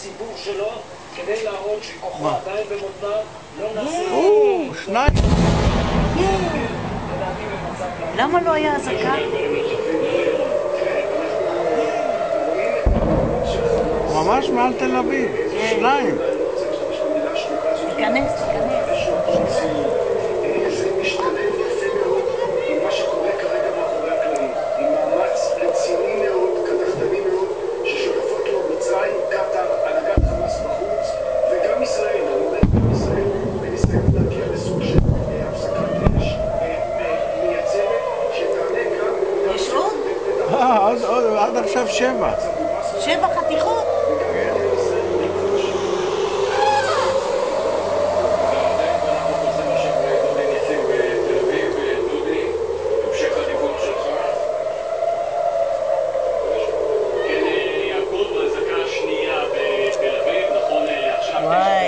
הציבור שלו כדי להראות שכוחו עדיין במותניו, לא נעשה... שניים! למה לא היה אזעקה? ממש מעל תל אביב, שניים. תיכנס. זה משתלב יפה מאוד עם מה שקורה כרגע מאחורי הקלעים, עם מאמץ רציני מאוד, קדחתני מאוד, ששותפות לו מצרים, קטר, הנהגת חמאס בחוץ, וגם ישראל, גם ישראל, בניסיון להגיע לסוג של הפסקת אש מייצרת, שתענה גם... יש עוד? עד עכשיו 7. 7 חתיכות? וואי,